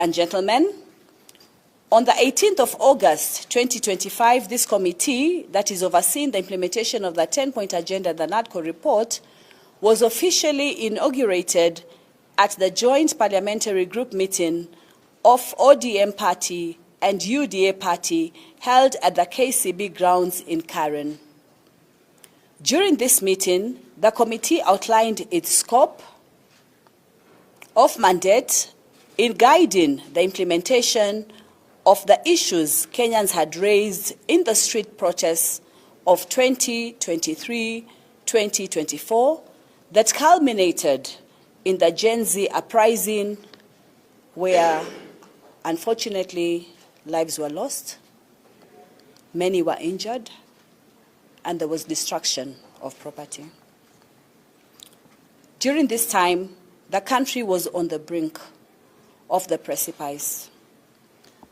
and gentlemen, on the 18th of August 2025, this committee that is overseeing the implementation of the 10-point agenda, the NADCO report, was officially inaugurated at the joint parliamentary group meeting of ODM party and UDA party held at the KCB grounds in Karen. During this meeting, the committee outlined its scope of mandate in guiding the implementation of the issues Kenyans had raised in the street protests of 2023-2024 that culminated in the Gen Z uprising, where unfortunately lives were lost, many were injured, and there was destruction of property. During this time, the country was on the brink of the precipice.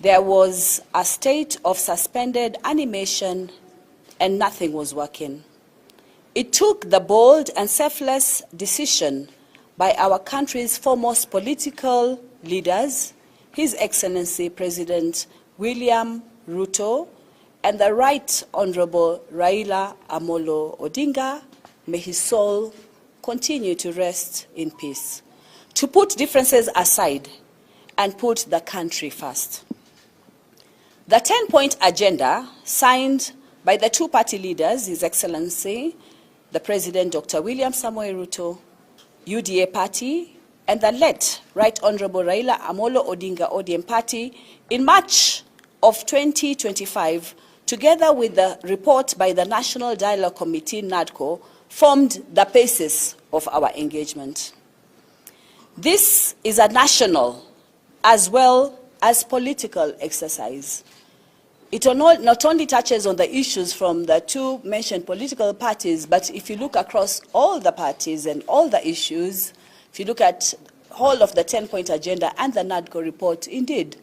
There was a state of suspended animation and nothing was working. It took the bold and selfless decision by our country's foremost political leaders, His Excellency President William Ruto, and the Right Honorable Raila Amolo Odinga, may his soul continue to rest in peace, to put differences aside and put the country first. The 10-point agenda, signed by the two party leaders, His Excellency, the President Dr. William Samoei Ruto, UDA party, and the late Right Honorable Raila Amolo Odinga ODM party in March of 2025, together with the report by the National Dialogue Committee, NADCO, formed the basis of our engagement. This is a national as well as political exercise. It not only touches on the issues from the two mentioned political parties, but if you look across all the parties and all the issues, if you look at all of the 10-point agenda and the NADCO report, indeed,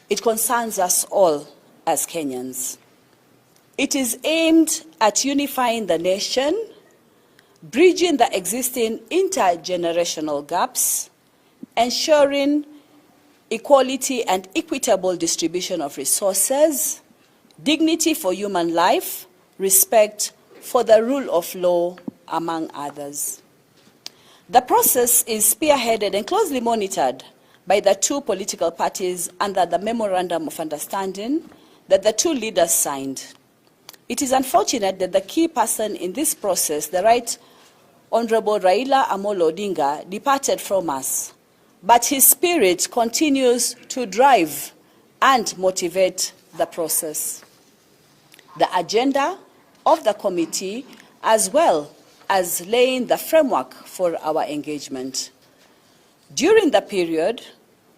it concerns us all as Kenyans. It is aimed at unifying the nation, bridging the existing intergenerational gaps, ensuring equality and equitable distribution of resources, dignity for human life, respect for the rule of law, among others. The process is spearheaded and closely monitored by the two political parties under the Memorandum of Understanding that the two leaders signed. It is unfortunate that the key person in this process, the Right Honorable Raila Amolo Odinga, departed from us, but his spirit continues to drive and motivate the process. The agenda of the committee, as well as laying the framework for our engagement. During the period,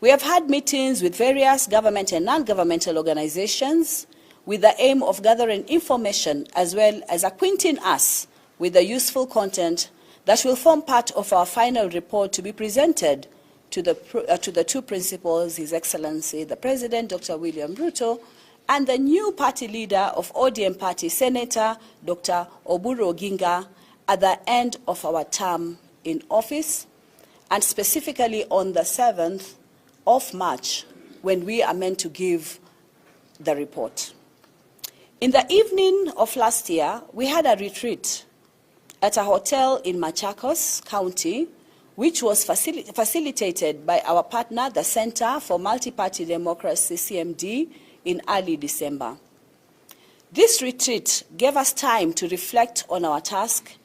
we have had meetings with various government and non-governmental organizations with the aim of gathering information as well as acquainting us with the useful content that will form part of our final report to be presented to the two principals, His Excellency, the President, Dr. William Ruto, and the new party leader of ODM party, Senator Dr. Oburu Oginga, at the end of our term in office, and specifically on the 7th of March, when we are meant to give the report. In the evening of last year, we had a retreat at a hotel in Machakos County, which was facilitated by our partner, the Center for Multi-Party Democracy, CMD, in early December. This retreat gave us time to reflect on our task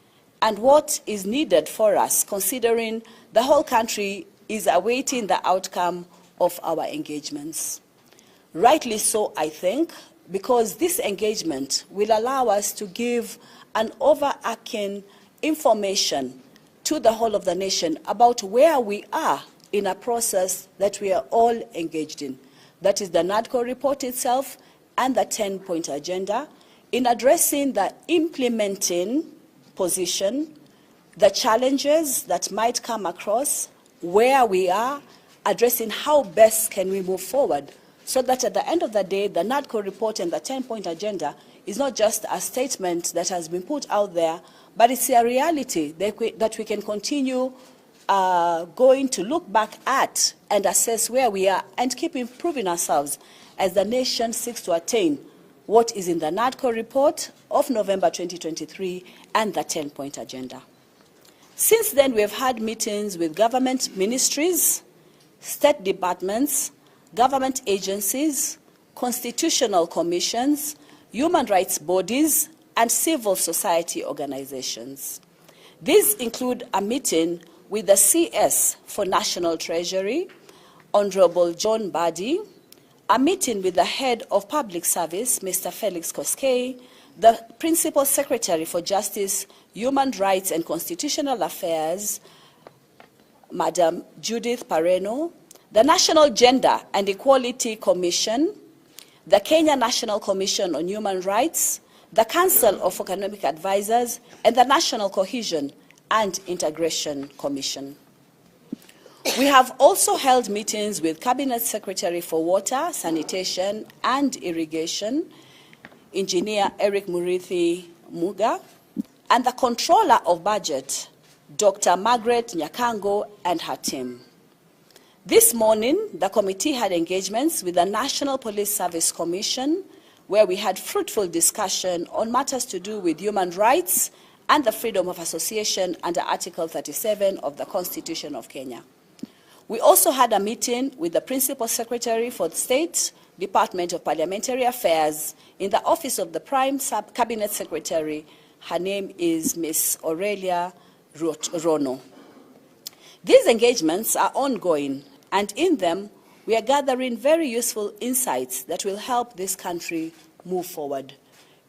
and what is needed for us, considering the whole country is awaiting the outcome of our engagements. Rightly so, I think, because this engagement will allow us to give an overarching information to the whole of the nation about where we are in a process that we are all engaged in. That is the NADCO report itself and the 10-point agenda in addressing the implementing position, the challenges that might come across, where we are, addressing how best can we move forward, so that at the end of the day, the NADCO report and the 10-point agenda is not just a statement that has been put out there, but it's a reality that we can continue are going to look back at and assess where we are and keep improving ourselves as the nation seeks to attain what is in the NADCO report of November 2023 and the 10-point agenda. Since then, we have had meetings with government ministries, state departments, government agencies, constitutional commissions, human rights bodies, and civil society organizations. These include a meeting with the CS for National Treasury, Honorable John Badi, a meeting with the Head of Public Service, Mr. Felix Koskei, the Principal Secretary for Justice, Human Rights and Constitutional Affairs, Madam Judith Pareno, the National Gender and Equality Commission, the Kenya National Commission on Human Rights, the Council of Economic Advisors, and the National Cohesion and Integration Commission. We have also held meetings with Cabinet Secretary for Water, Sanitation and Irrigation, Engineer Eric Murithi Muga, and the Controller of Budget, Dr. Margaret Nyakango, and her team. This morning, the committee had engagements with the National Police Service Commission, where we had fruitful discussion on matters to do with human rights and the freedom of association under Article 37 of the Constitution of Kenya. We also had a meeting with the Principal Secretary for the State Department of Parliamentary Affairs in the Office of the Prime Cabinet Secretary. Her name is Ms. Aurelia Rono. These engagements are ongoing, and in them, we are gathering very useful insights that will help this country move forward.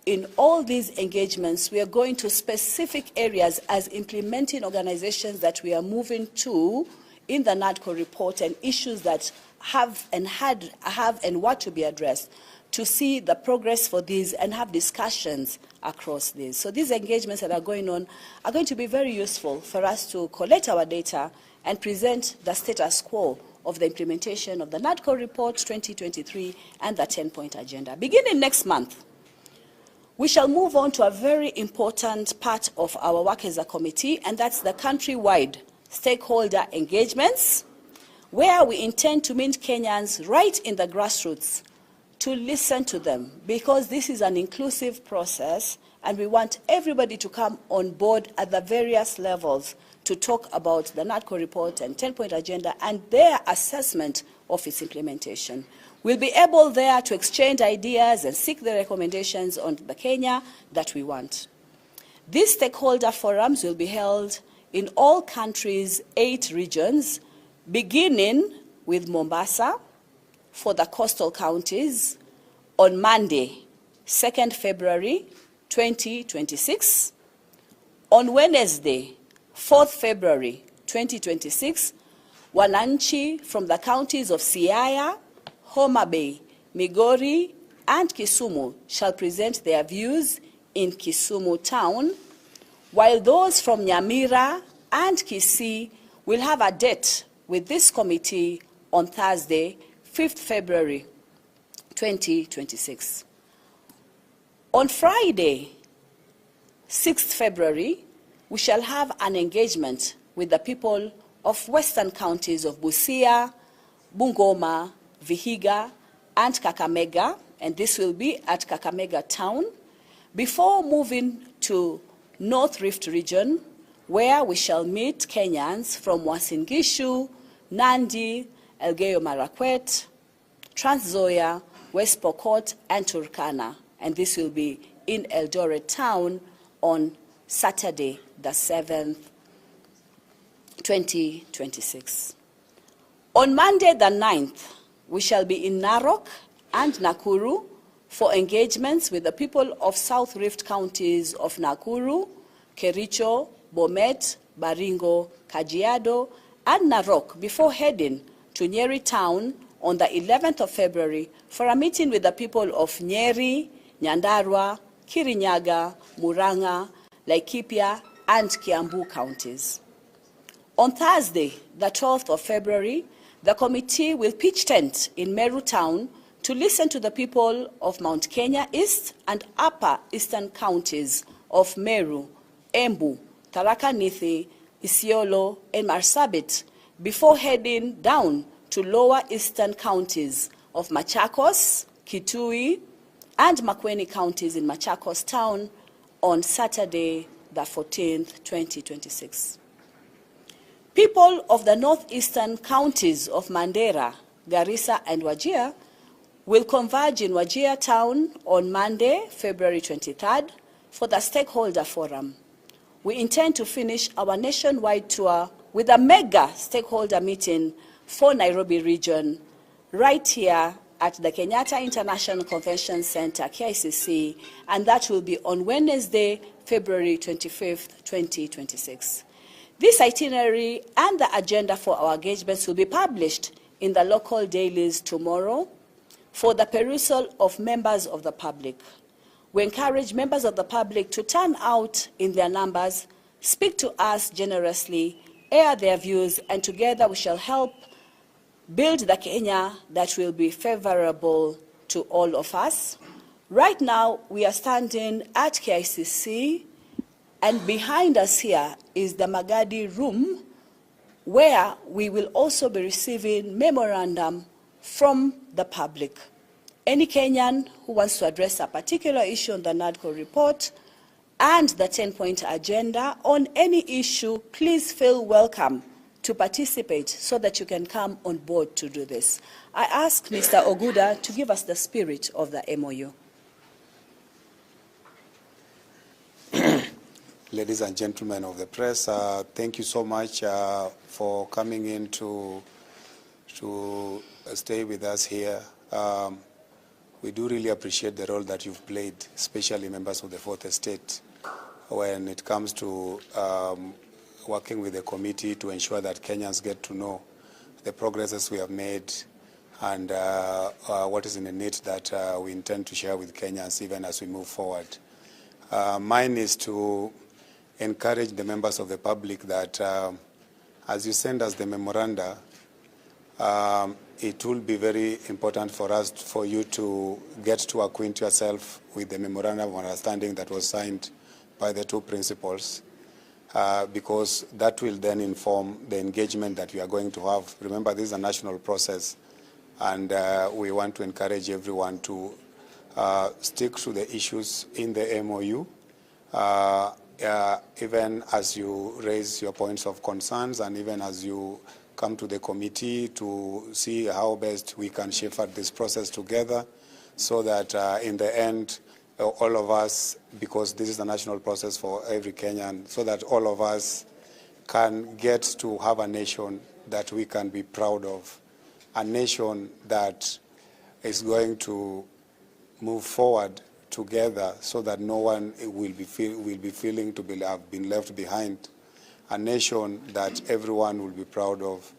In all these engagements, we are going to specific areas as implementing organizations that we are moving to in the NADCO report and issues that have and what to be addressed, to see the progress for these and have discussions across these. So these engagements that are going on are going to be very useful for us to collect our data and present the status quo of the implementation of the NADCO report 2023 and the 10-point agenda. Beginning next month, we shall move on to a very important part of our work as a committee, and that's the countrywide stakeholder engagements, where we intend to meet Kenyans right in the grassroots to listen to them, because this is an inclusive process and we want everybody to come on board at the various levels to talk about the NADCO report and 10-point agenda and their assessment of its implementation. We'll be able there to exchange ideas and seek the recommendations on the Kenya that we want. These stakeholder forums will be held in all countries' 8 regions, beginning with Mombasa for the coastal counties on Monday, 2nd February 2026. On Wednesday, 4th February 2026, wananchi from the counties of Siaya, Homa Bay, Migori, and Kisumu shall present their views in Kisumu town, while those from Nyamira and Kisii will have a date with this committee on Thursday, 5th February 2026. On Friday, 6th February, we shall have an engagement with the people of western counties of Busia, Bungoma, Vihiga, and Kakamega, and this will be at Kakamega town, before moving to North Rift region, where we shall meet Kenyans from Uasin Gishu, Nandi, Elgeyo Marakwet, Trans Nzoia, West Pokot, and Turkana, and this will be in Eldoret town on Saturday, the 7th, 2026. On Monday, the 9th, we shall be in Narok and Nakuru for engagements with the people of South Rift counties of Nakuru, Kericho, Bomet, Baringo, Kajiado, and Narok before heading to Nyeri town on the 11th of February for a meeting with the people of Nyeri, Nyandarua, Kirinyaga, Murang'a, Laikipia, and Kiambu counties. On Thursday, the 12th of February, the committee will pitch tent in Meru town to listen to the people of Mount Kenya East and Upper Eastern counties of Meru, Embu, Tharaka Nithi, Isiolo, and Marsabit before heading down to lower eastern counties of Machakos, Kitui, and Makwiny counties in Machakos town on Saturday, the 14th, 2026. People of the northeastern counties of Mandera, Garissa, and Wajir will converge in Wajir town on Monday, February 23rd, for the stakeholder forum. We intend to finish our nationwide tour with a mega stakeholder meeting for Nairobi region right here at the Kenyatta International Convention Center, KICC, and that will be on Wednesday, February 25th, 2026. This itinerary and the agenda for our engagements will be published in the local dailies tomorrow for the perusal of members of the public. We encourage members of the public to turn out in their numbers, speak to us generously, air their views, and together we shall help build the Kenya that will be favorable to all of us. Right now, we are standing at KICC, and behind us here is the Magadi room, where we will also be receiving memorandum from the public. Any Kenyan who wants to address a particular issue on the NADCO report and the 10-point agenda on any issue, please feel welcome to participate so that you can come on board to do this. I ask Mr. Oguda to give us the spirit of the MOU. Ladies and gentlemen of the press, thank you so much for coming in to stay with us here. We do really appreciate the role that you've played, especially members of the Fourth Estate, when it comes to working with the committee to ensure that Kenyans get to know the progresses we have made and what is in the need that we intend to share with Kenyans even as we move forward. Mine is to encourage the members of the public that as you send us the memoranda, it will be very important for you to get to acquaint yourself with the memorandum of understanding that was signed by the two principals, because that will then inform the engagement that we are going to have. Remember, this is a national process, and we want to encourage everyone to stick to the issues in the MOU, even as you raise your points of concerns and even as you come to the committee to see how best we can shepherd this process together so that in the end, all of us, because this is a national process for every Kenyan, so that all of us can get to have a nation that we can be proud of, a nation that is going to move forward together so that no one will be feeling to have been left behind, a nation that everyone will be proud of,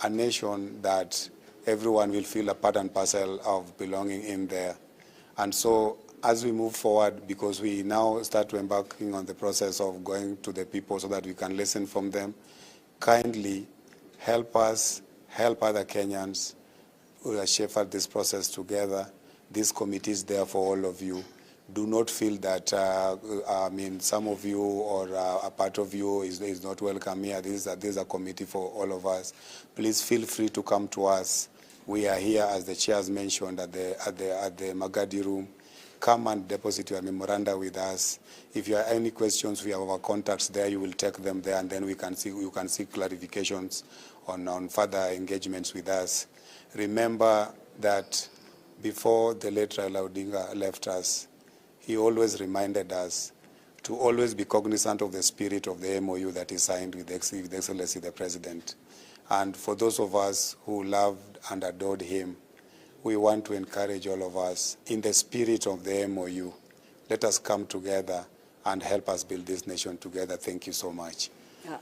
a nation that everyone will feel a part and parcel of belonging in there. And so as we move forward, because we now start to embarking on the process of going to the people so that we can listen from them, kindly help us, help other Kenyans shepherd this process together. This committee is there for all of you. Do not feel that, some of you or a part of you is not welcome here. This is a committee for all of us. Please feel free to come to us. We are here, as the chairs mentioned, at the Magadi room. Come and deposit your memoranda with us. If you have any questions, we have our contacts there. You will take them there, and then you can see clarifications on further engagements with us. Remember that before the late Raila Odinga left us, he always reminded us to always be cognizant of the spirit of the MOU that he signed with Excellency the President. And for those of us who loved and adored him, we want to encourage all of us in the spirit of the MOU. Let us come together and help us build this nation together. Thank you so much.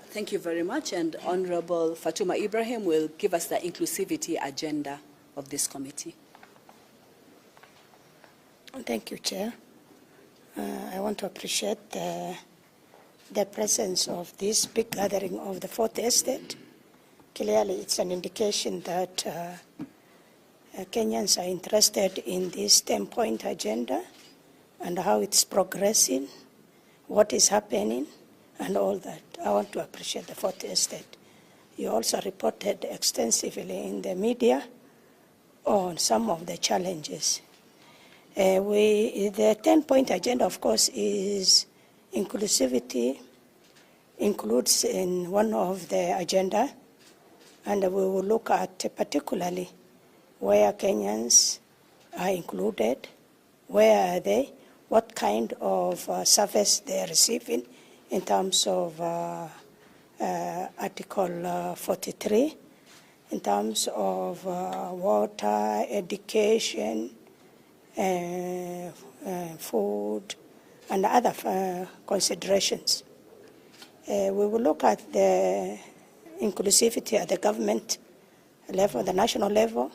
Thank you very much. And Honorable Fatuma Ibrahim will give us the inclusivity agenda of this committee. Thank you, Chair. I want to appreciate the presence of this big gathering of the Fourth Estate. Clearly, it's an indication that Kenyans are interested in this 10-point agenda and how it's progressing, what is happening, and all that. I want to appreciate the Fourth Estate. You also reported extensively in the media on some of the challenges. The 10-point agenda, of course, is inclusivity, includes in one of the agenda, and we will look at particularly where Kenyans are included, where are they, what kind of service they are receiving in terms of Article 43, in terms of water, education, food, and other considerations. We will look at the inclusivity at the government level, the national level,